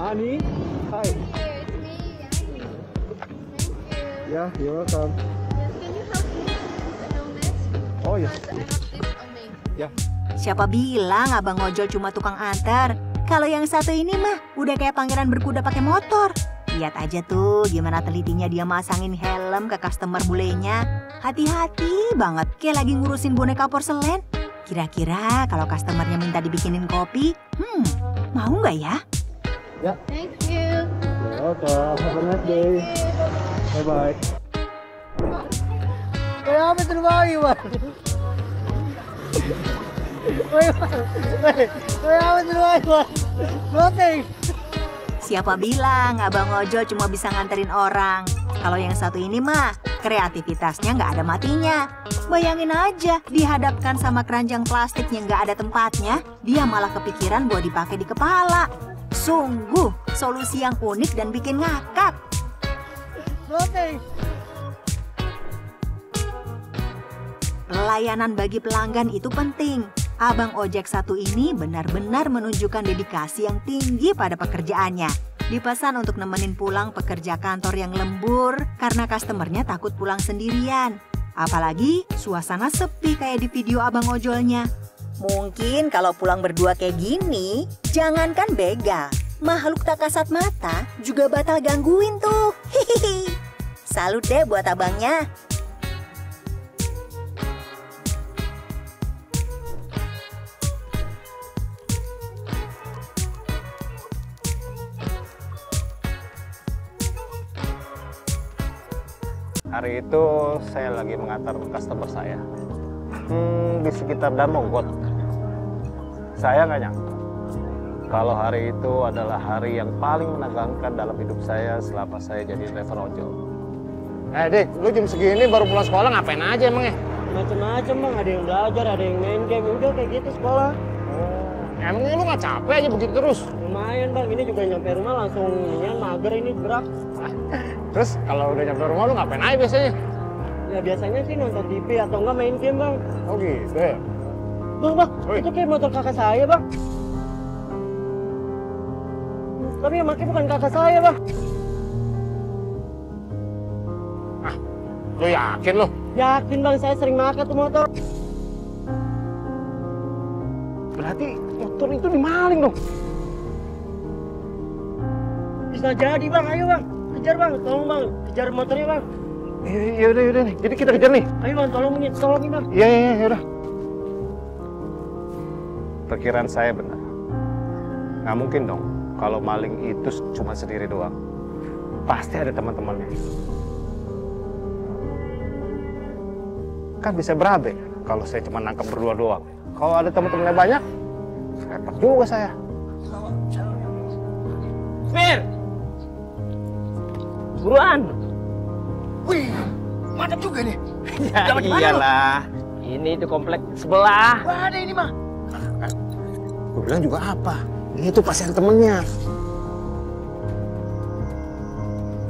Ani, hi. Here, it's me, Yanni. Thank you. Yeah, you're welcome. Yes, can you help me with the helmet? Oh, yes. Because I have this on me. Yeah. Siapa bilang abang ojol cuma tukang antar? Kalau yang satu ini mah udah kayak pangeran berkuda pakai motor. Lihat aja tuh gimana telitinya dia masangin helm ke customer bulenya. Hati-hati banget kayak lagi ngurusin boneka porselen. Kira-kira kalau customernya minta dibikinin kopi, mau nggak ya? Yeah. Thank you. You're welcome. Have a nice day. Bye-bye. Kaya apa itu lumaki, Bang? Kaya apa itu lumaki, Bang? Floating. Siapa bilang abang ojol cuma bisa nganterin orang? Kalau yang satu ini mah kreativitasnya nggak ada matinya. Bayangin aja dihadapkan sama keranjang plastik yang nggak ada tempatnya, dia malah kepikiran buat dipakai di kepala. Sungguh solusi yang unik dan bikin ngakak. Floating. Pelayanan bagi pelanggan itu penting. Abang ojek satu ini benar-benar menunjukkan dedikasi yang tinggi pada pekerjaannya. Dipesan untuk nemenin pulang pekerja kantor yang lembur karena customernya takut pulang sendirian. Apalagi suasana sepi kayak di video abang ojolnya. Mungkin kalau pulang berdua kayak gini, jangankan begal, makhluk tak kasat mata juga batal gangguin tuh. Hihihi. Salut deh buat abangnya. Hari itu saya lagi mengantar customer saya di sekitar Darmogot. Saya nggak nyangka kalau hari itu adalah hari yang paling menegangkan dalam hidup saya selama saya jadi driver ojol. Dik, lu jam segini baru pulang sekolah ngapain aja emangnya? Macem-macem, Bang. Ada yang belajar, ada yang main game. Udah kayak gitu sekolah. Emangnya lu nggak capek aja begitu terus? Lumayan, Bang. Ini juga nyampe rumah langsung mager ini berat. Terus kalau udah nyampe rumah lu ngapain aja biasanya? Ya biasanya sih nonton TV atau enggak main game, Bang. Oh gitu ya? Bang, Oi. itu kayak motor kakak saya, Bang. Tapi yang pakai bukan kakak saya, Bang. Lu yakin lu? Yakin, Bang, saya sering pakai tuh motor. Berarti motor itu dimaling dong? Bisa jadi, Bang. Ayo, Bang. Kejar, Bang. Tolong, Bang. Kejar motornya, Bang. Yaudah nih. Jadi kita kejar nih. Ayo, Bang. Tolongin, Bang. Iya, yaudah. Perkiraan saya benar. Nggak mungkin dong kalau maling itu cuma sendiri doang. Pasti ada teman-temannya. Kan bisa berabe kalau saya cuma nangkap berdua doang. Kalau ada teman-temannya banyak, repot juga saya. Mir! Buruan! Wih, mantap juga nih. Ya iyalah. Ini itu komplek sebelah. Wah, ada ini mah. Gue bilang juga apa? Dia tuh pasti ada temennya.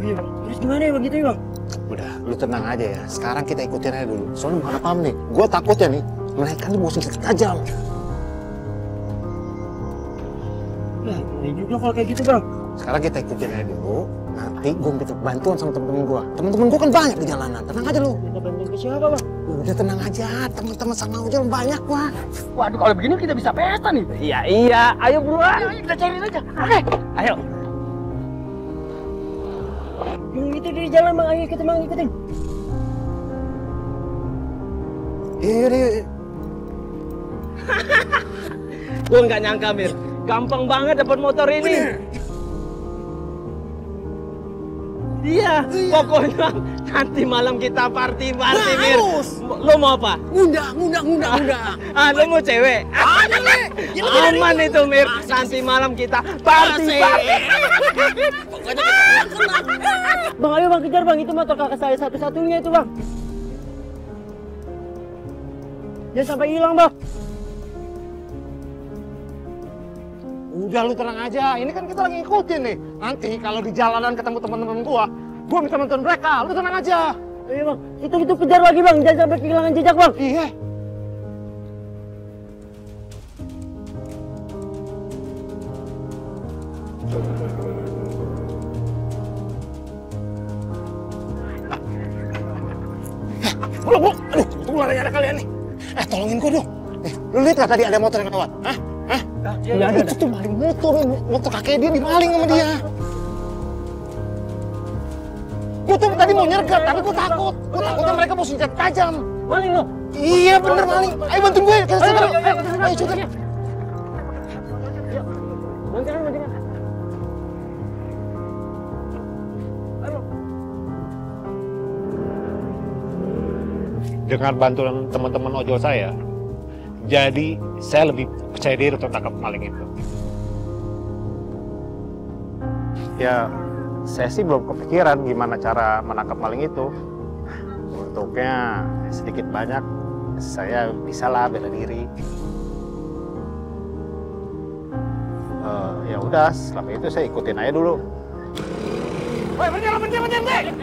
Iya, terus gimana ya begitu ya, Bang? Udah, lu tenang aja ya. Sekarang kita ikutin aja dulu. Soalnya bukan apa-apa nih. Gue takutnya nih, mereka nih bawa senjata tajam. Nah, ini juga kalau kayak gitu, Bang. Sekarang kita ikutin aja dulu. Nanti gue minta bantuan sama temen-temen gue. Temen-temen gue kan banyak di jalanan. Tenang aja lu. Minta bantuan ke siapa, Bang? Udah tenang aja. Teman-teman sama ojol banyak, Wah. Waduh, kalau begini kita bisa pesta nih. Iya. Ayo buruan. Ayo, kita cariin aja. Oke. Ayo. Yang itu di jalan, Bang. Ayo kita Bang, ikutin. Iya. Gue nggak nyangka, Mir. Gampang banget dapat motor ini. Iya, pokoknya nanti malam kita party, Mir. Lo mau apa? Ngundang. Lo mau cewek? Aman itu, Mir. Nanti malam kita party. Bang, ayo Bang, kejar Bang. Itu motor kakak saya satu-satunya itu, Bang. Jangan sampai hilang, Bang. Udah lu tenang aja. Ini kan kita lagi ikutin nih. Nanti kalau di jalanan ketemu teman-teman gua minta bantuan mereka. Lu tenang aja. Iya, Bang. Itu kejar lagi, Bang. Jangan sampai kehilangan jejak, Bang. Iya. Bu, aduh, tunggu ada kalian nih. Tolongin gua dong. Lu lihat nggak tadi ada motor yang lewat? Hah? Iya, ada. Itu tuh maling motor kakek dia dimaling sama dia. Gua tuh tadi mau nyergap, tapi gua takut. Gua takutnya mereka mau senjata tajam. Maling lo. Iya bener maling. Ayo bantuin gue. Ayo cukup. Bantuin. Dengan bantuan teman-teman ojol saya, jadi saya lebih percaya diri untuk tangkap maling itu. Ya, saya sih belum kepikiran gimana cara menangkap maling itu. Untuknya sedikit banyak saya bisa lah bela diri. Ya udah, selama itu saya ikutin aja dulu. Woi, berhenti lo! Berhenti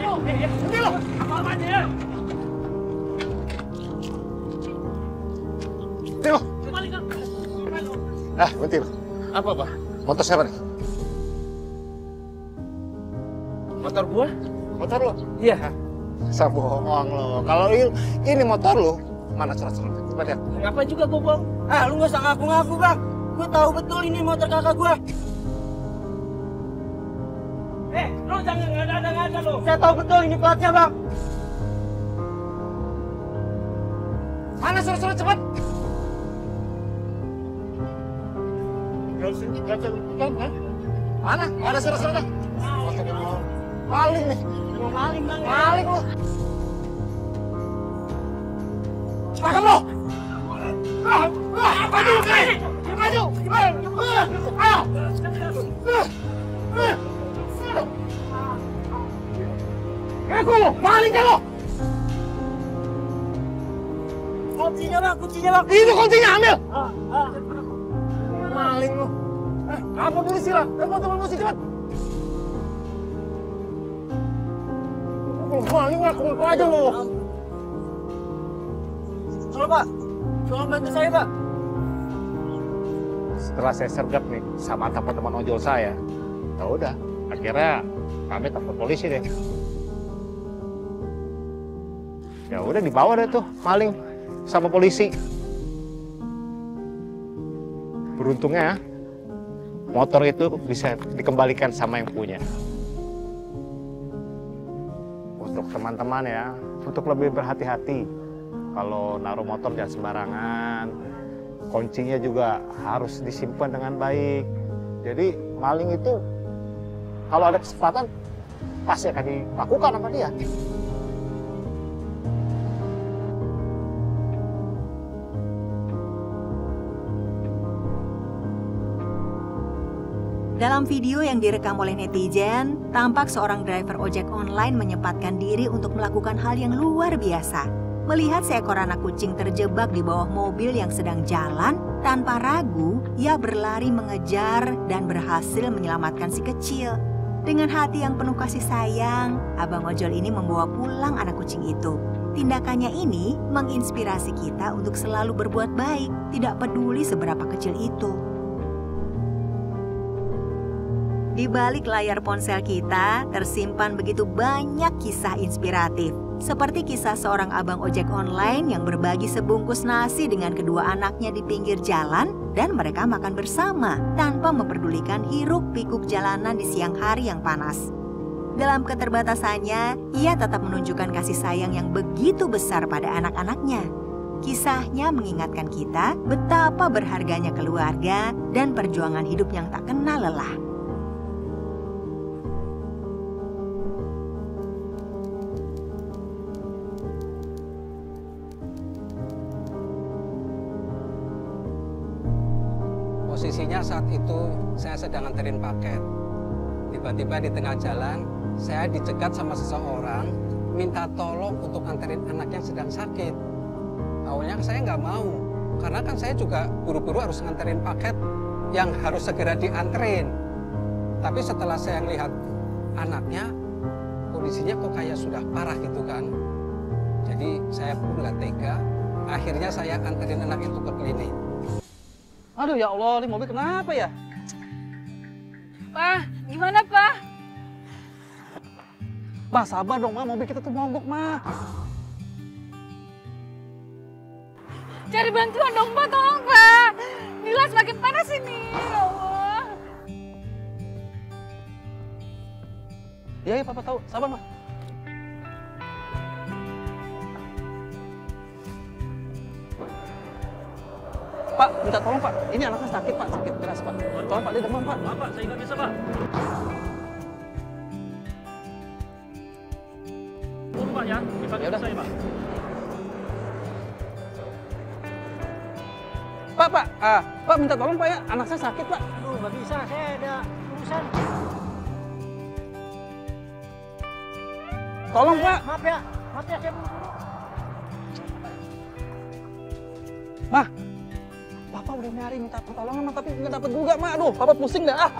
lo! Berhenti lo! Berhenti lo. Apa, Pak? Motor siapa nih? Motor gua? Motor lo? Iya. Saya bohong lo. Kalau ini motor lo, mana surat-surat? Coba lihat. Ngapain juga gua bohong? Lu nggak usah ngaku-ngaku, Bang. Gua tahu betul ini motor kakak gua. Lu jangan ngada-ngada lu. Saya tahu betul ini platnya, Bang. Mana surat-surat cepat? Mana? Ada surat-suratnya? Maling nih. Maling, Bang. Maling lo. Makan lo. Maju, maju. Ayo. Ngaku lo, maling kan lo. Kuncinya, Bang. Itu kuncinya, ambil. Maling lo. Apa polisi lah? Telepon polisi cepat. Maling ngaku aja lo. Halo, Pak. Tolong bantu saya, Pak. Setelah saya sergap nih sama teman-teman ojol saya, ya udah, akhirnya kami telepon polisi deh. Ya udah dibawa deh tuh maling sama polisi. Beruntungnya motor itu bisa dikembalikan sama yang punya. Untuk teman-teman ya, untuk lebih berhati-hati. Kalau naruh motor jangan sembarangan. Kuncinya juga harus disimpan dengan baik. Jadi maling itu kalau ada kesempatan pasti akan dilakukan sama dia. Dalam video yang direkam oleh netizen, tampak seorang driver ojek online menyempatkan diri untuk melakukan hal yang luar biasa. Melihat seekor anak kucing terjebak di bawah mobil yang sedang jalan, tanpa ragu, ia berlari mengejar dan berhasil menyelamatkan si kecil. Dengan hati yang penuh kasih sayang, abang ojol ini membawa pulang anak kucing itu. Tindakannya ini menginspirasi kita untuk selalu berbuat baik, tidak peduli seberapa kecil itu. Di balik layar ponsel kita tersimpan begitu banyak kisah inspiratif. Seperti kisah seorang abang ojek online yang berbagi sebungkus nasi dengan kedua anaknya di pinggir jalan dan mereka makan bersama tanpa memperdulikan hiruk-pikuk jalanan di siang hari yang panas. Dalam keterbatasannya, ia tetap menunjukkan kasih sayang yang begitu besar pada anak-anaknya. Kisahnya mengingatkan kita betapa berharganya keluarga dan perjuangan hidup yang tak kenal lelah. Posisinya saat itu saya sedang nganterin paket. Tiba-tiba di tengah jalan, saya dicegat sama seseorang minta tolong untuk nganterin anak yang sedang sakit. Awalnya saya nggak mau, karena kan saya juga buru-buru harus nganterin paket yang harus segera dianterin. Tapi setelah saya melihat anaknya, kondisinya kok kayak sudah parah gitu kan. Jadi saya pun nggak tega, akhirnya saya anterin anak itu ke klinik. Aduh ya Allah, ini mobil kenapa ya? Pak, gimana Pak? Ma, sabar dong, Ma. Mobil kita tuh mogok, Ma. Cari bantuan dong Pak, tolong Pak. Nila semakin panas ini, ya Allah. Iya, iya, Papa tahu. Sabar, Ma. Pak, minta tolong, Pak. Ini anaknya sakit, Pak. Sakit keras, Pak. Tolong, Pak. Dia demam, Pak. Pak, saya nggak bisa, Pak. Tunggu, Pak, ya. Dipanggil Yaudah. saya, Pak. Pak, minta tolong, Pak, ya. Anak saya sakit, Pak. Aduh, nggak bisa. Saya ada urusan. Tolong, Pak. Maaf ya. Maaf ya, saya buru-buru. Ma, Papa udah nyari minta pertolongan, Ma, tapi nggak dapet juga, Ma. Aduh, Papa pusing dah. Ah.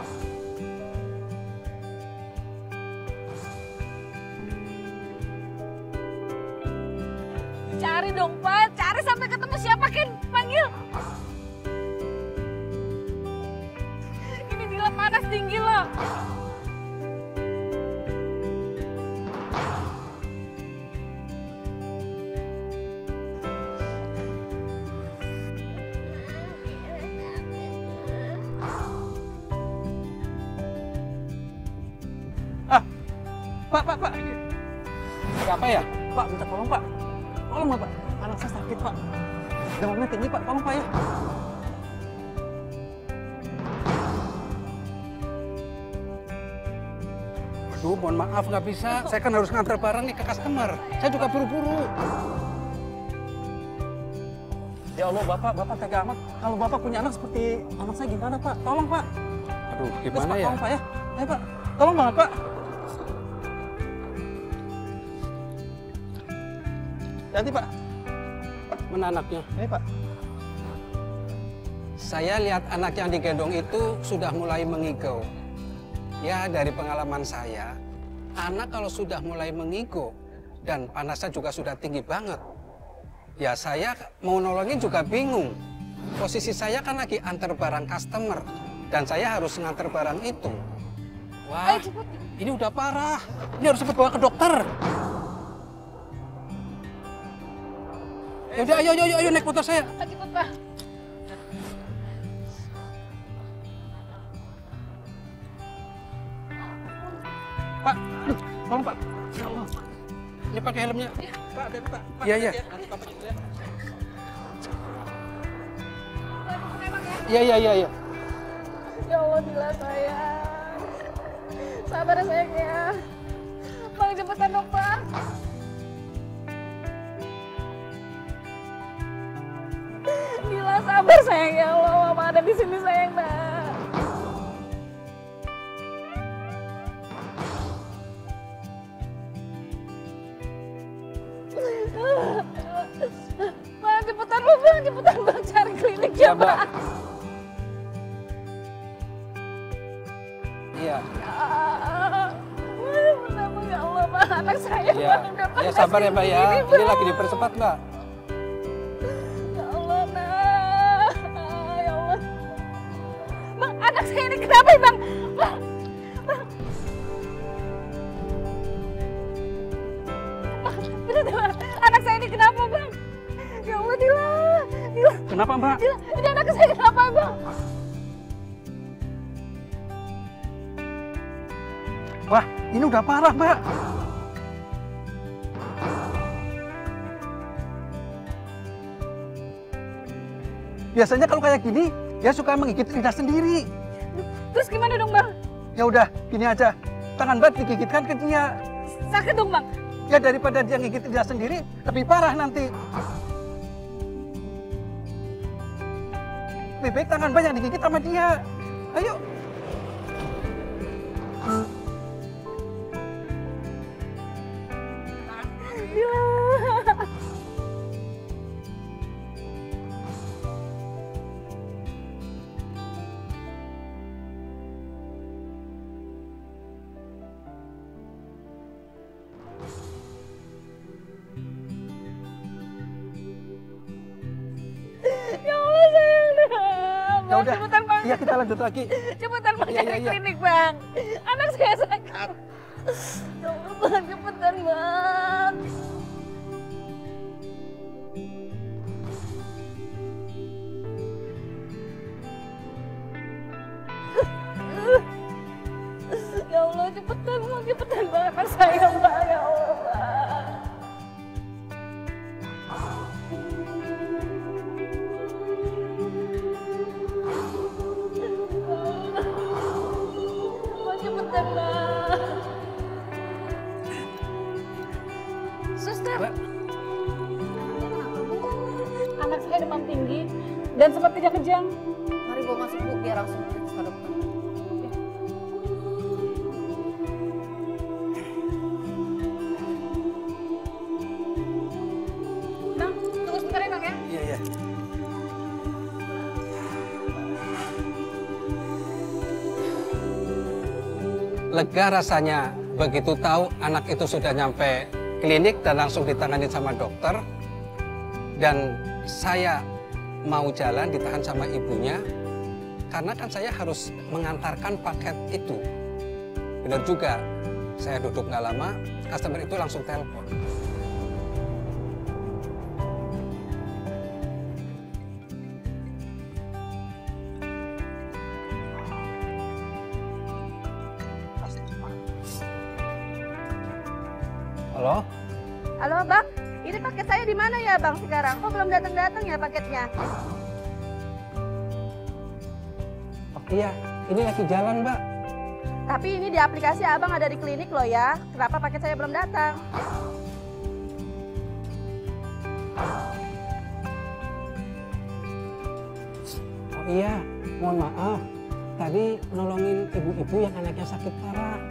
Cari dong Pak, cari sampai ketemu siapa Ken, panggil. Ini Nila panas tinggi loh. Pak. Ada apa ya? Pak, minta tolong, Pak. Tolong, Pak. Anak saya sakit, Pak. Demamnya tinggi, Pak. Tolong, Pak, ya. Aduh, mohon maaf nggak bisa. Saya kan harus ngantar barang nih ke customer. Saya juga buru-buru. Ya Allah, Bapak tega amat. Kalau Bapak punya anak seperti anak saya gimana, Pak? Tolong, Pak. Aduh, Please, gimana Pak, ya? tolong, Pak, ya. Ayo, Pak. Tolong banget, Pak. Nanti, Pak. Mana anaknya? Ini, Pak. Saya lihat anak yang digendong itu sudah mulai mengigau. Ya, dari pengalaman saya, anak kalau sudah mulai mengigau dan panasnya juga sudah tinggi banget, ya saya mau nolongin juga bingung. Posisi saya kan lagi antar barang customer dan saya harus ngantar barang itu. Wah, ini udah parah. Ini harus cepat bawa ke dokter. Ya udah, ayo naik motor saya. Cepet Pak. Pak, aduh, tolong, Pak. Ya Allah. Ini pakai helmnya. Pak, hati-hati, Pak. Pak, Iya, hati-hati iya. ya. Nanti Papa jemput ya. Iya. Ya Allah, Nila sayang. Sabar ya sayang ya. Bang, cepetan dong Pak. Nila sabar sayang ya Allah, Mama ada di sini sayang nak. Bang, cepetan lu Bang, cepetan Bang cari klinik ya Mbak. Bang. Iya. Kenapa ya Allah Bang, anak saya Iya. Bang udah Ya panas sabar ya, Mbak ya. begini, Ini Bang. lagi dipercepat, Mbak. Ya Allah, nak. Ya Allah. Bang, anak saya ini kenapa ya, Bang? Bang. Bang. Bang, bener deh, Bang. Anak saya ini kenapa, Bang? Ya Allah, Dila. Dila. Kenapa, Mbak? Dila, ini anak saya kenapa, Bang? Wah, ini udah parah, Mbak. Biasanya kalau kayak gini, dia suka menggigit lidah sendiri. Terus gimana dong, Bang? Ya udah, gini aja. Tangan Mbak digigitkan ke dia. Sakit dong, Bang. Ya daripada dia gigit lidah sendiri, lebih parah nanti. Lebih baik tangan Mbak yang digigit sama dia. Ayo. Dila. Ya Allah sayang. Ya Bang, udah. cepetan Bang. Iya, kita lanjut lagi. Cepetan Bang, Iya, cari iya. klinik Bang. Anak saya sakit. Ya Allah Bang, cepetan Bang. Ya Allah, cepetan Bang, anak saya Bang, ya Allah Bang. Bang, cepetan Bang. Suster, Mbak. anak saya demam tinggi dan sempat kejang-kejang. Mari bawa masuk Bu, biar langsung periksa dokter. Bang, tunggu sebentar ya Bang ya. Iya, iya. Lega rasanya begitu tahu anak itu sudah nyampe klinik dan langsung ditangani sama dokter. Dan saya mau jalan ditahan sama ibunya karena kan saya harus mengantarkan paket itu. Benar juga, saya duduk nggak lama, customer itu langsung telepon. Halo? Halo Bang, ini paket saya di mana ya Bang sekarang? Kok belum datang-datang ya paketnya? Oh iya, ini lagi jalan Mbak. Tapi ini di aplikasi Abang ada di klinik loh ya. Kenapa paket saya belum datang? Oh iya, mohon maaf. Tadi nolongin ibu-ibu yang anaknya sakit parah.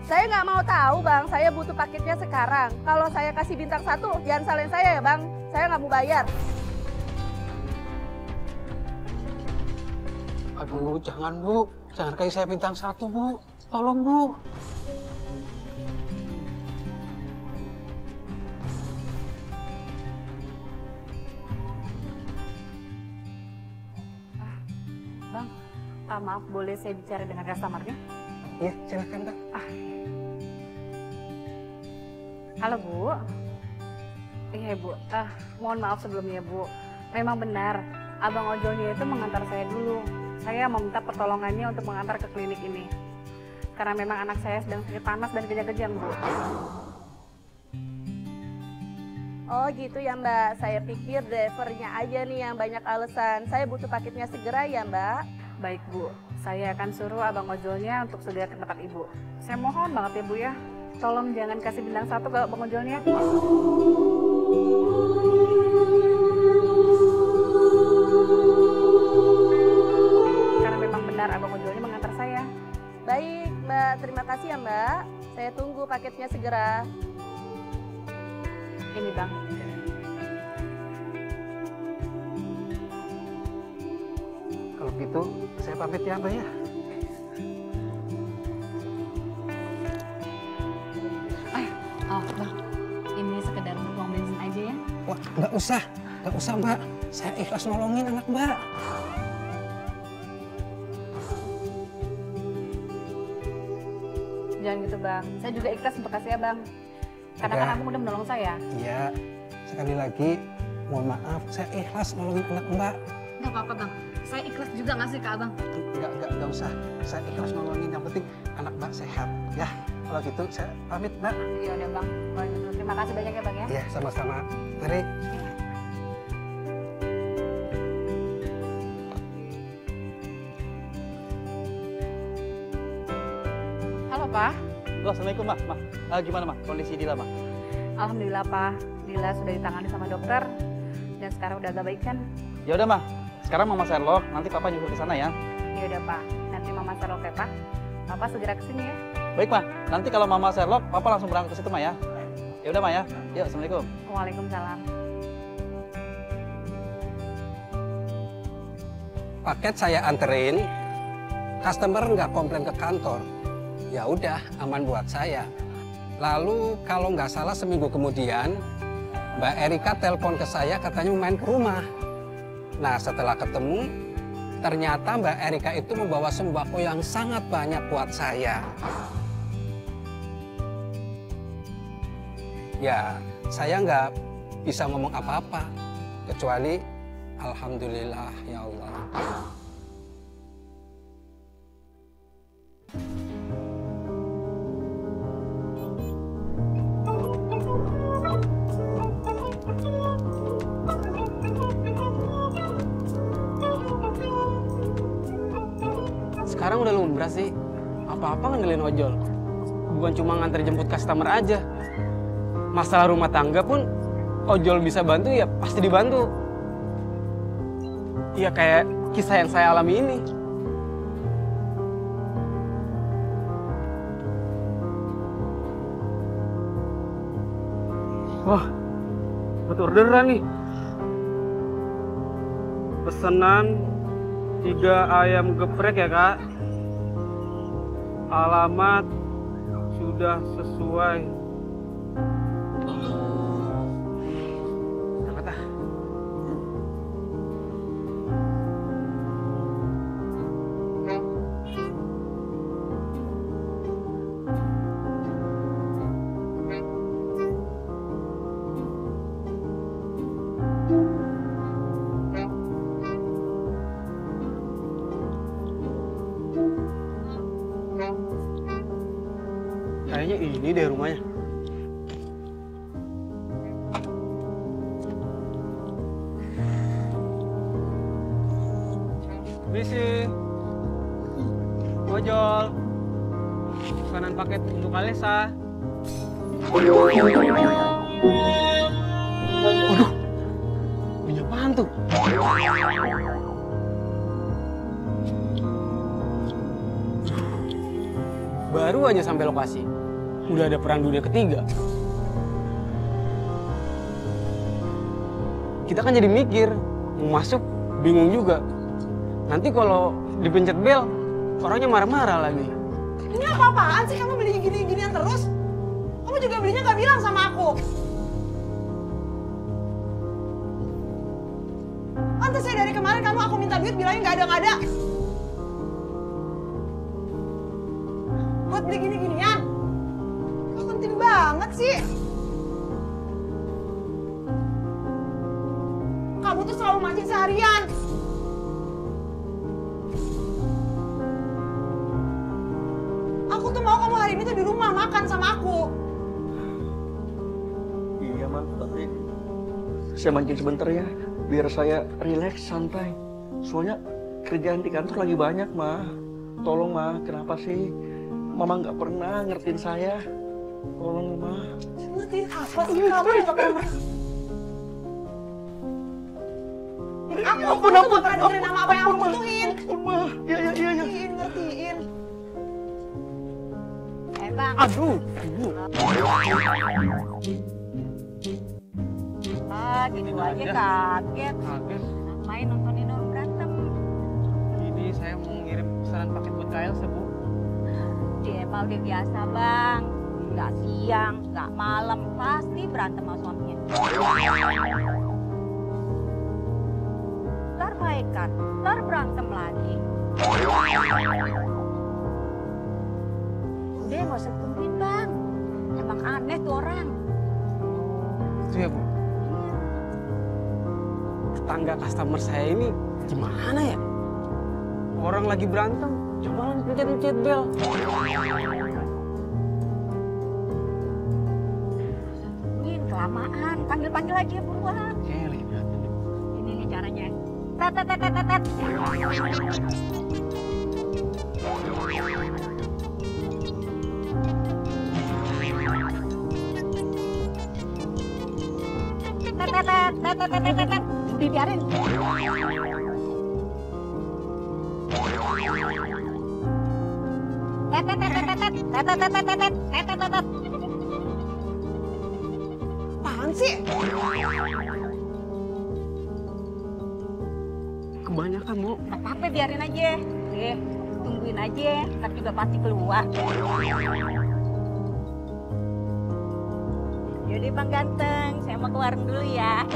Saya nggak mau tahu Bang, saya butuh paketnya sekarang. Kalau saya kasih bintang 1, jangan salahin saya ya Bang. Saya nggak mau bayar. Aduh, jangan Bu. Jangan kasih saya bintang 1 Bu. Tolong Bu. Bang, maaf boleh saya bicara dengan customer-nya? Iya, silakan Mbak. Halo Bu. Iya Bu, mohon maaf sebelumnya Bu. Memang benar, Abang ojolnya itu mengantar saya dulu. Saya meminta pertolongannya untuk mengantar ke klinik ini. Karena memang anak saya sedang sakit panas dan kejang-kejang Bu. Oh gitu ya Mbak, saya pikir drivernya aja nih yang banyak alasan. Saya butuh paketnya segera ya Mbak. Baik Bu, saya akan suruh Abang ojolnya untuk segera ke tempat Ibu. Saya mohon banget ya Bu ya, tolong jangan kasih bintang 1 ke Abang ojolnya. Karena memang benar Abang ojolnya mengantar saya. Baik Mbak, terima kasih ya Mbak. Saya tunggu paketnya segera. Ini Bang. Kalau gitu, saya pamit ya Mbak ya. Oh Bang, ini sekedar untuk uang bensin aja ya. Wah, nggak usah Mbak. Saya ikhlas nolongin anak Mbak. Jangan gitu Bang, saya juga ikhlas untuk kasih ya Bang. Karena kan Udah. Abang udah menolong saya. Iya, sekali lagi mohon maaf, saya ikhlas nolongin anak Mbak. Gak apa-apa Bang, saya ikhlas juga ngasih ke Abang. Nggak usah. Saya ikhlas nolongin, yang penting anak Mbak sehat. Ya, kalau gitu saya pamit Mbak. Iya udah Bang, kalau gitu terima kasih banyak ya Bang ya. Iya, sama-sama. Mari. Halo Pak. Halo, Assalamualaikum, Ma. Gimana, Ma? Kondisi Dila, Ma? Alhamdulillah Pak, Dila sudah ditangani sama dokter dan sekarang udah agak baik kan? Ya udah, Ma. Sekarang Mama Sherlock, nanti Papa nyusul ke sana ya. Ya udah Pak, nanti Mama Sherlock ya Pak. Papa segera kesini ya. Baik, Ma. Nanti kalau Mama Sherlock, Papa langsung berangkat ke situ, Ma ya. Ya udah, Ma ya. Yuk, Assalamualaikum. Waalaikumsalam. Paket saya anterin, customer nggak komplain ke kantor. Ya udah, aman buat saya. Lalu kalau nggak salah seminggu kemudian, Mbak Erika telepon ke saya katanya mau main ke rumah. Nah setelah ketemu, Ternyata Mbak Erika itu membawa sembako yang sangat banyak buat saya. Ya, saya nggak bisa ngomong apa-apa, kecuali alhamdulillah ya Allah. Sekarang udah lumrah sih, apa-apa ngandelin ojol. Bukan cuma nganter jemput customer aja. Masalah rumah tangga pun ojol bisa bantu ya pasti dibantu. Ya kayak kisah yang saya alami ini. Wah, buat orderan nih. Pesanan 3 ayam geprek ya kak. Alamat sudah sesuai. Apa tah? Kayaknya ini deh rumahnya. Misi, ojol, pesanan paket untuk Alesa. Waduh, punya apaan tuh? Baru aja sampai lokasi, udah ada perang dunia ketiga. Kita kan jadi mikir, mau masuk bingung juga. Nanti kalau dipencet bel, orangnya marah-marah lagi. Ini apa-apaan sih kamu beli gini-ginian terus? Kamu juga belinya gak bilang sama aku. Pantes ya dari kemarin kamu aku minta duit bilangnya gak ada. Buat beli gini-ginian? Kok penting banget sih? Kamu tuh selalu mancing seharian. Aku tuh mau kamu hari ini tuh di rumah makan sama aku. Iya, Ma, tapi saya mancing sebentar ya, biar saya rileks, santai. Soalnya kerjaan di kantor lagi banyak, Ma. Tolong, Ma, kenapa sih Mama nggak pernah ngertiin saya? Tolong, Ma. Ngertiin apa sih kamu yang gak pernah? Aku tuh gak pernah dengerin nama apa yang aku butuhin. Ma, iya. Ngertiin. Bang. Aduh, Gitu aja kaget. Main nontonin orang berantem. Ini saya mau ngirim pesanan paket buat Kak Elsa, Bu. Dia mah udah biasa bang. Nggak siang, nggak malam, pasti berantem sama suaminya. Ntar baikan, ntar berantem lagi. Udah nggak usah tungguin bang. Emang aneh tuh orang. Itu ya, Bu. Tetangga customer saya ini gimana ya? Orang lagi berantem, cuma pencet-pencet bel. Ini kelamaan, panggil-panggil aja buruan. Celi berantem. Ini nih caranya. Tet. Dibiarin. Apaan sih? Kebanyakan, Bu. Gak apa-apa biarin aja. Tungguin aja, ntar juga pasti keluar. Yaudah Bang Ganteng, saya mau ke warung dulu ya.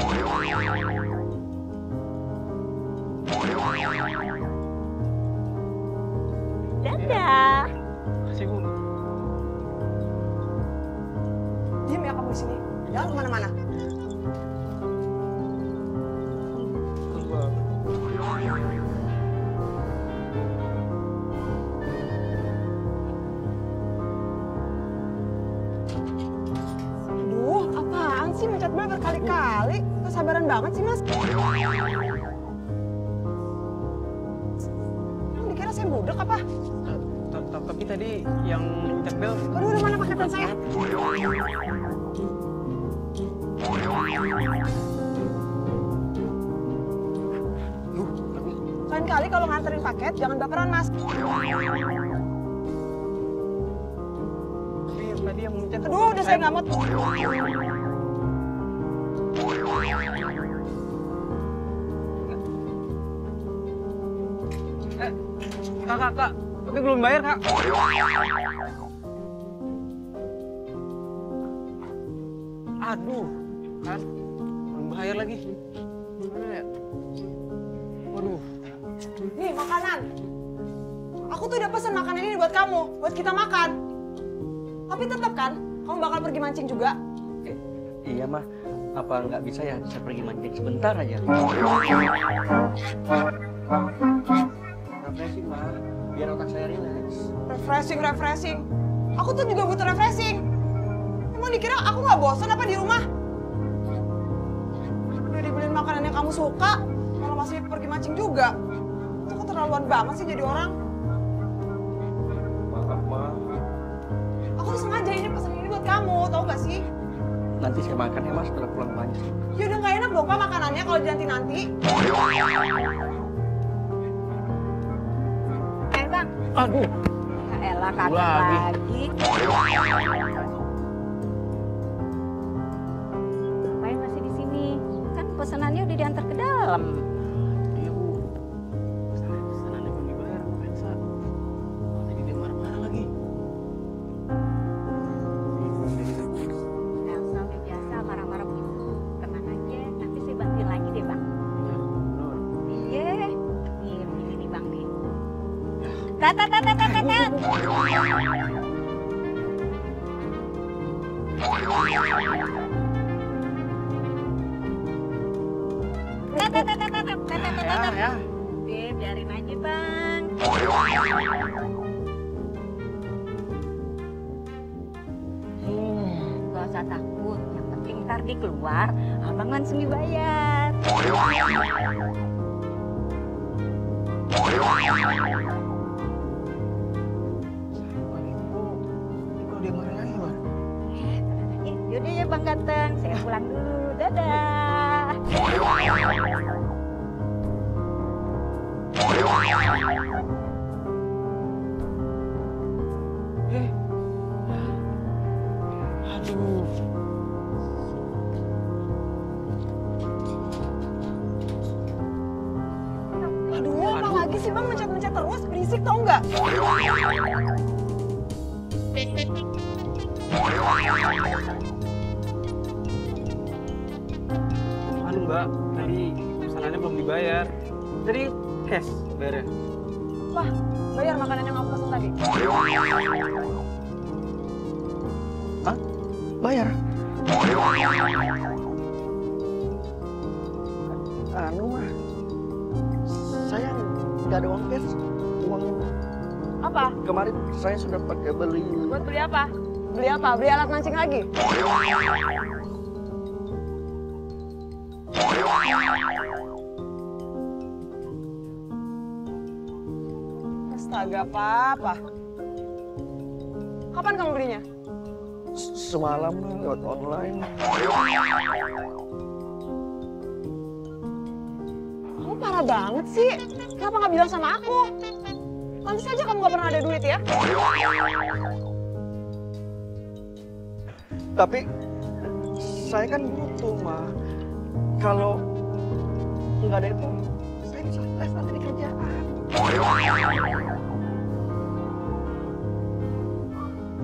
Dadah. Kasih Bu. Diam ya kamu di sini. Jangan kemana-mana. Aduh, apaan sih mencet bel berkali-kali? Kesabaran banget sih, Mas. Emang dikira saya budak apa? Tapi tadi yang mencet bel. Aduh, udah mana paketan saya? Lain kali kalau nganterin paket, jangan baperan, Mas. Tapi tadi yang mencet. Aduh, udah saya nggak mau. Kak. Tapi belum bayar, Kak. Aduh, kan belum bayar lagi. Gimana ya? Waduh. Nih, makanan. Aku tuh udah pesen makanan ini buat kamu, buat kita makan. Tapi tetap kan, kamu bakal pergi mancing juga. Iya mah, apa nggak bisa ya saya pergi mancing sebentar aja? Refreshing mah, biar otak saya rileks. Refreshing. Aku tuh juga butuh refreshing. Emang dikira aku nggak bosan apa di rumah? Udah dibeliin makanan yang kamu suka, malah masih pergi mancing juga. Itu keterlaluan banget sih jadi orang. Maaf mah. Aku tuh sengaja ini pesen ini buat kamu, tau gak sih? Nanti saya makan ya mas setelah pulang mancing. Ya udah nggak enak dong Pak makanannya kalau nanti-nanti. Bang. Aduh. Ya elah kaget lagi. Ngapain masih di sini? Kan pesanannya udah diantar ke dalam. Iya Bu. Pesanannya belum dibayar sama Elsa. Tadi dia marah-marah lagi. Elsa udah biasa marah-marah begitu. Tenang aja, nanti saya bantuin lagi deh Bang. Iya. Nih, begini nih Bang nih. Tat. Ya. Udah, biarin aja Bang. Gak usah takut, yang penting ntar di keluar, abang langsung dibayar. Yaudah ya Bang Ganteng, saya pulang dulu, dadah. Aduh. Aduh, apa lagi sih Bang mencet-mencet terus? Berisik tau nggak? Anu Mbak, tadi pesanannya belum dibayar. Jadi cash bayarnya. Wah, bayar makanan yang aku pesen tadi. Hah? Bayar? Anu mah, saya nggak ada uang cash. Uang Apa? kemarin saya sudah pakai beli. Buat beli apa? Beli apa? Beli alat mancing lagi? Astaga, apa? Kapan kamu belinya? Semalam lewat online. Kamu parah banget sih. Kenapa nggak bilang sama aku? Pantes aja kamu nggak pernah ada duit ya. Tapi saya kan butuh mah. Kalau nggak ada itu, saya bisa stres nanti di kerjaan.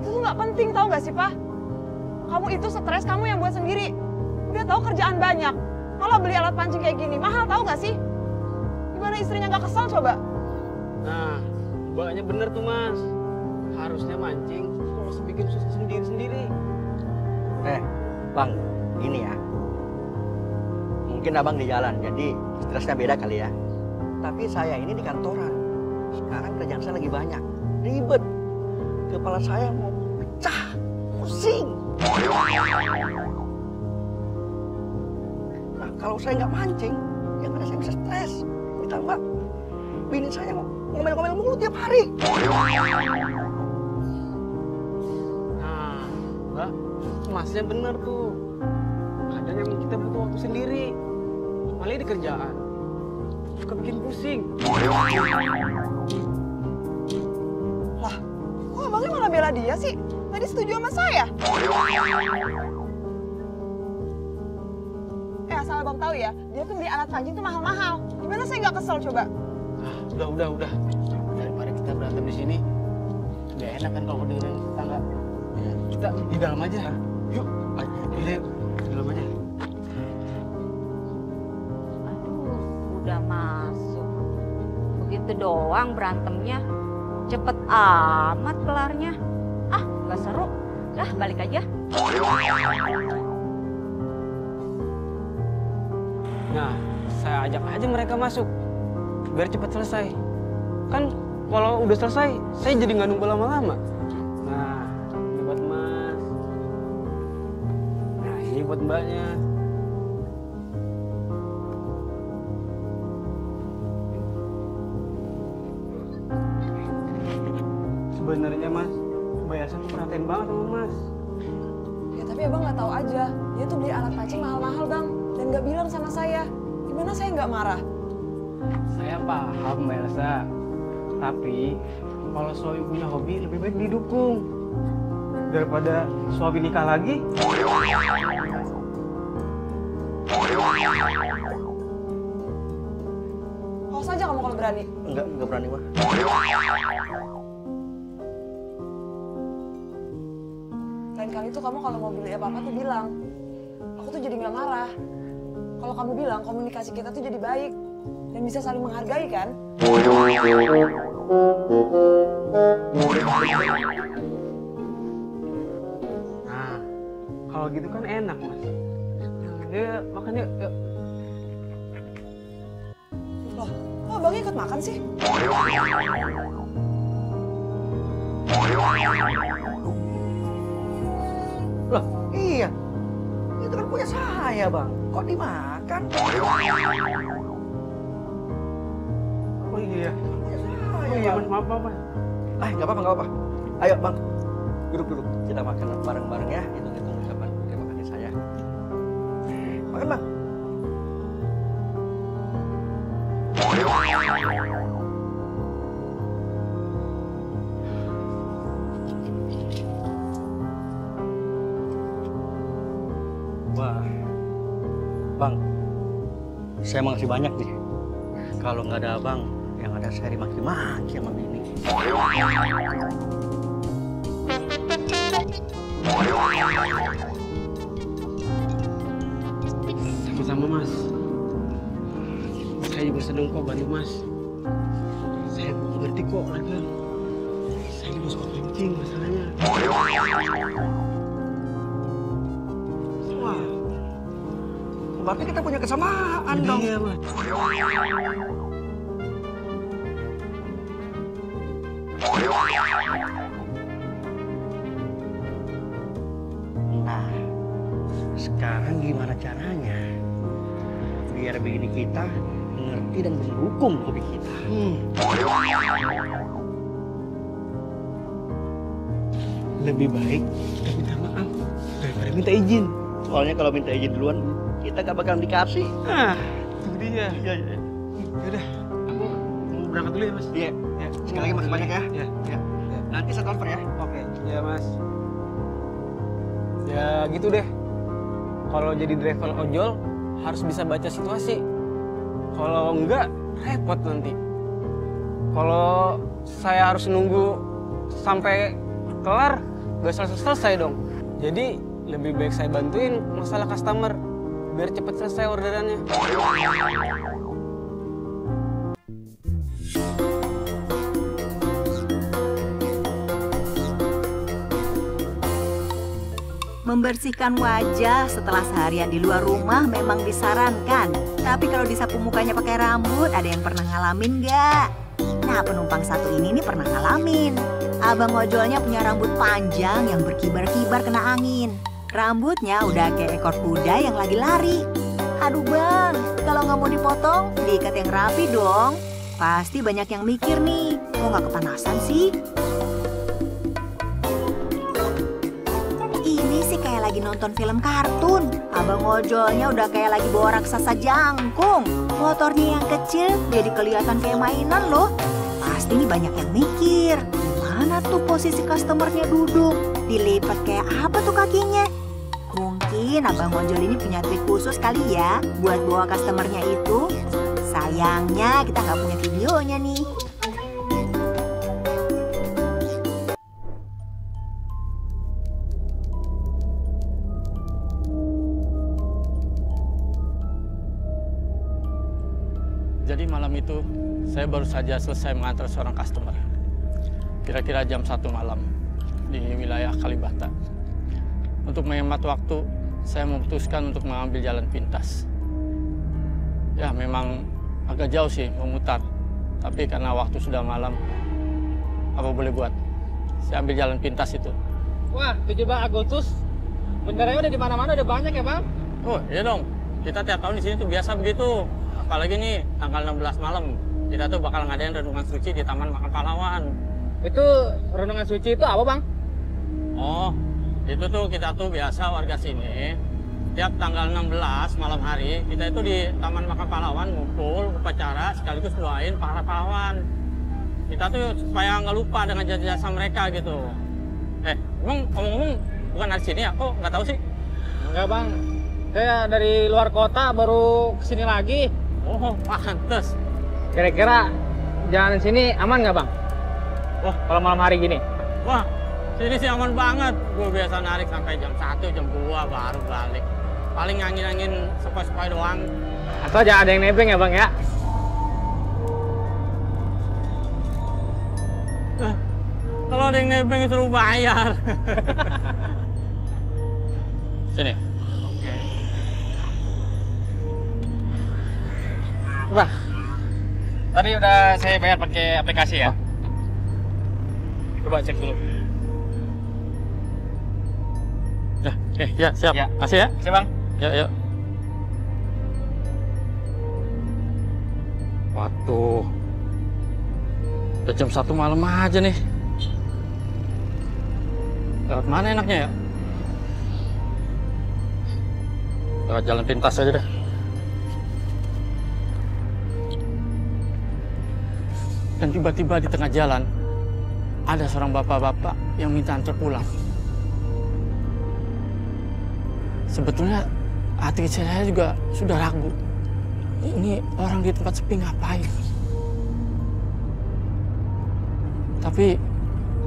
Itu nggak penting tau gak sih, Pak? Kamu itu stres kamu yang buat sendiri. Udah tahu kerjaan banyak, malah beli alat pancing kayak gini. Mahal tau gak sih? Gimana istrinya nggak kesel coba? Nah, Mbaknya bener tuh mas. Harusnya mancing, nggak usah bikin susah sendiri-sendiri. Bang, ini ya. Mungkin abang di jalan, jadi stresnya beda kali ya. Tapi saya ini di kantoran. Sekarang kerjaan saya lagi banyak. Ribet. Kepala saya mau pecah. Pusing. Nah, kalau saya nggak mancing, yang ada saya bisa stres. Ditambah, bini saya ngomel-ngomel mulu tiap hari. Nah, Mbak, masnya bener tuh. Kadang emang kita butuh waktu sendiri. Malah di kerjaan. Suka bikin pusing. Lah, kok abangnya malah bela dia sih? Tadi setuju sama saya. Asal abang tahu ya, dia tuh beli alat pancing tuh mahal-mahal. Gimana saya nggak kesel coba? Udah. Daripada kita berantem di sini, nggak enak kan kalau dengerin tetangga. Ya, kita di dalam aja. Yuk, di dalam aja. Udah masuk. Begitu doang berantemnya. Cepet amat kelarnya. Ah, gak seru. Dah, balik aja. Nah, saya ajak aja mereka masuk. Biar cepat selesai. Kan kalau udah selesai, saya jadi nggak nunggu lama-lama. Nah, ini buat Mas. Nah, ini buat Mbaknya. Sebenarnya Mas, Mbak Elsa tuh perhatiin banget sama Mas. Ya tapi abang nggak tahu aja. Dia tuh beli alat pancing mahal-mahal bang. Dan nggak bilang sama saya. Gimana saya nggak marah? Saya paham Mbak Elsa. Tapi kalau suami punya hobi lebih baik didukung. Daripada suami nikah lagi. Awas aja kamu kalau berani. Enggak berani mah. Lain kali tuh kamu kalau mau beli apa-apa tuh bilang. Aku tuh jadi nggak marah. Kalau kamu bilang komunikasi kita tuh jadi baik dan bisa saling menghargai kan? Nah, kalau gitu kan enak Mas. Ya makan yuk. Loh, kok abangnya ikut makan sih? Loh, iya. Itu kan punya saya, Bang. Kok dimakan? Oh iya. Oh iya, Mas, maaf. Nggak apa-apa. Ayo, Bang. Duduk. Kita makan bareng-bareng ya. Hitung-hitung ucapan terima kasih saya. Makan, Bang. Wah, Bang, saya makasih banyak nih. Kalau nggak ada Abang, yang ada saya dimaki-maki sama Bini. Sama-sama Mas. Saya juga seneng kok bantu Mas. Saya ngerti kok lagi. Saya juga suka kencing masalahnya. Wah, berarti kita punya kesamaan dong. Iya, Mas. Nah, sekarang gimana caranya biar Bini kita ngerti dan mendukung hobi kita? Lebih baik kita minta maaf daripada minta izin. Soalnya kalau minta izin duluan, kita gak bakalan dikasih. Nah, itu dia. Iya. Yaudah, aku mau berangkat dulu ya Mas. Iya. Sekali lagi makasih banyak ya. Iya. Nanti saya transfer ya. Oke. Iya Mas. Ya gitu deh. Kalau jadi driver ojol harus bisa baca situasi. Kalau enggak repot nanti. Kalau saya harus nunggu sampai kelar, gak selesai dong. Jadi lebih baik saya bantuin masalah customer biar cepet selesai orderannya. Membersihkan wajah setelah seharian di luar rumah memang disarankan. Tapi kalau disapu mukanya pakai rambut, ada yang pernah ngalamin nggak? Nah, penumpang satu ini nih pernah ngalamin. Abang ojolnya punya rambut panjang yang berkibar-kibar kena angin. Rambutnya udah kayak ekor kuda yang lagi lari. Aduh bang, kalau nggak mau dipotong, diikat yang rapi dong. Pasti banyak yang mikir nih, kok nggak kepanasan sih? Ini sih kayak lagi nonton film kartun. Abang ojolnya udah kayak lagi bawa raksasa jangkung. Motornya yang kecil jadi kelihatan kayak mainan loh. Pasti nih banyak yang mikir, gimana tuh posisi customernya duduk? Dilipat kayak apa tuh kakinya? Mungkin abang ojol ini punya trik khusus kali ya buat bawa customernya itu. Sayangnya kita nggak punya videonya nih. Jadi malam itu saya baru saja selesai mengantar seorang customer. Kira-kira jam 1 malam di wilayah Kalibata. Untuk menghemat waktu, saya memutuskan untuk mengambil jalan pintas. Ya memang agak jauh sih memutar, tapi karena waktu sudah malam, apa boleh buat? Saya ambil jalan pintas itu. Wah, 17 Agustus, benderanya udah di mana-mana, udah banyak ya bang? Oh iya dong, kita tiap tahun di sini tuh biasa begitu. Apalagi nih tanggal 16 malam, kita tuh bakal ngadain renungan suci di Taman Makam Pahlawan. Itu renungan suci itu apa bang? Oh, itu tuh kita tuh biasa warga sini. Tiap tanggal 16 malam hari, kita itu di Taman Makam Pahlawan ngumpul, upacara, sekaligus doain para pahlawan. Kita tuh supaya nggak lupa dengan jasa-jasa mereka gitu. Emang ngomong-ngomong bukan dari sini ya? Kok nggak tahu sih? Enggak bang, saya dari luar kota baru kesini lagi. Oh, pantes. Kira-kira jalan sini aman nggak bang? Wah, kalau malam hari gini? Wah, sini sih aman banget. Gue biasa narik sampai jam 1, jam 2 baru balik. Paling angin-angin sepoi-sepoi doang. Atau jangan ada yang nebeng ya bang ya? Kalau ada yang nebeng suruh bayar. Sini. Bang, tadi udah saya bayar pakai aplikasi ya? Coba cek dulu. Ya, siap. Ya. Kasih ya. Siap bang. Ya. Waduh. Udah jam 1 malam aja nih. Lewat mana enaknya ya? Lewat jalan pintas aja deh. Dan tiba-tiba di tengah jalan, ada seorang bapak-bapak yang minta antar pulang. Sebetulnya hati saya juga sudah ragu. Ini orang di tempat sepi ngapain? Tapi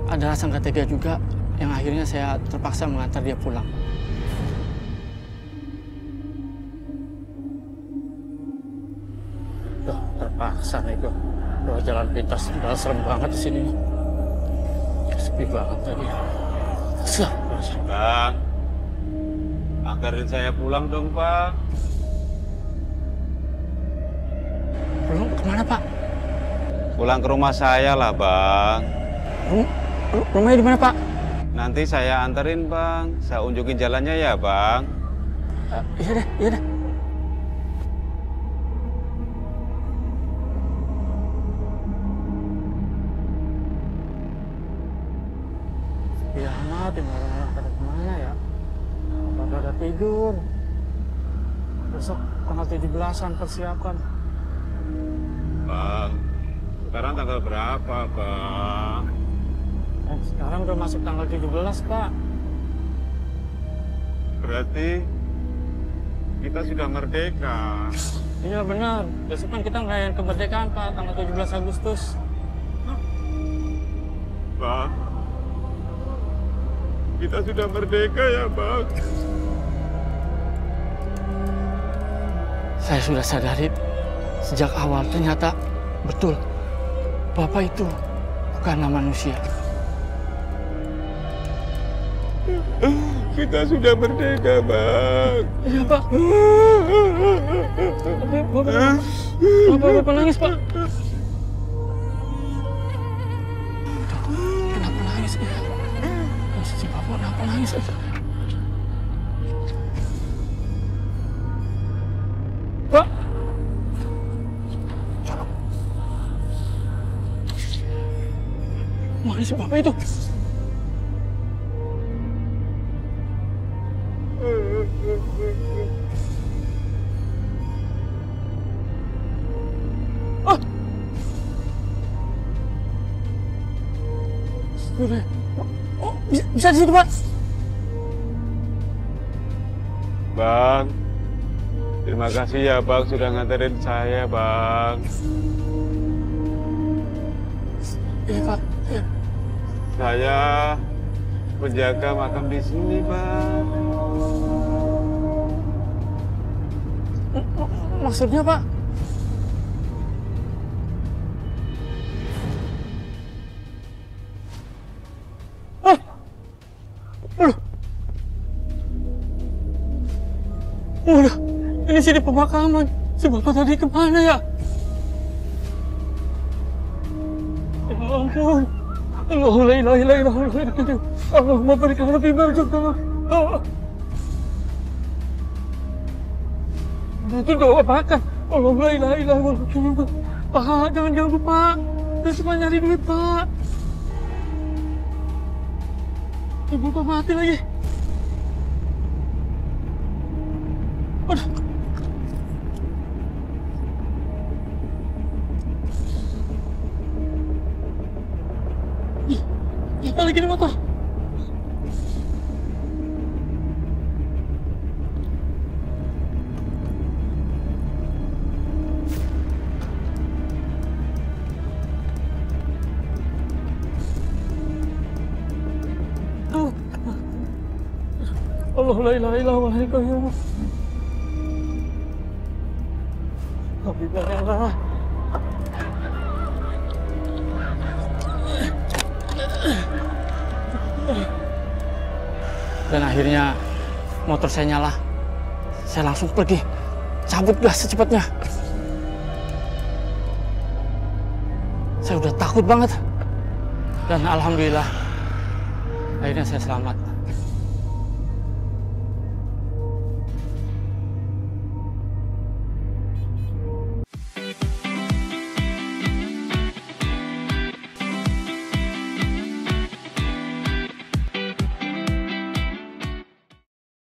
ada rasa nggak tega juga yang akhirnya saya terpaksa mengantar dia pulang. Duh, terpaksa nih gue. Udah jalan pintas, udah serem banget di sini. Sepi banget tadi. Bang, antarin saya pulang dong, Pak. Pulang kemana, Pak? Pulang ke rumah saya lah, Bang. Rumahnya di mana, Pak? Nanti saya anterin, Bang. Saya unjukin jalannya ya, Bang. Iya deh. Ya, tim orang-orang pada kemana ya? Pada tidur. Besok tanggal 17-an persiapan. Bang, sekarang tanggal berapa, Bang? Sekarang udah masuk tanggal 17, Pak. Berarti kita sudah merdeka. Iya benar. Besok kan kita ngerayain kemerdekaan, Pak, tanggal 17 Agustus. Bang, kita sudah merdeka ya, Bang. Saya sudah sadari sejak awal ternyata betul Bapak itu bukanlah manusia. Kita sudah merdeka, Bang. Iya, Pak. Bapak nangis, Pak. Kenapa nangis? Si Bapak kenapa nangis? Pak. Mana si Bapak itu? Ah! Oh, bisa di situ, Pak? Bang, terima kasih ya Bang sudah nganterin saya, Bang. Iya, Pak. Iya. Saya menjaga makam di sini, Bang. Maksudnya, Pak? Ah! Aduh. Waduh, ini sini pemakaman. Si Bapak tadi kemana ya? Ya ampun. Allahumma la ilaha illallah. Allahumma barik lana fi ma razaqtana. Itu doa makan. Allahumma la ilaha illallah. Pak, jangan ganggu, Pak. Kita semua nyari duit, Pak. Ibu Pak mati lagi. Aduh. Apa lagi di motor? Allah la ilaha illallah wa la ilaha illallah. Alhamdulillah. Dan akhirnya motor saya nyala. Saya langsung pergi, cabut gas secepatnya. Saya udah takut banget. Dan alhamdulillah, akhirnya saya selamat.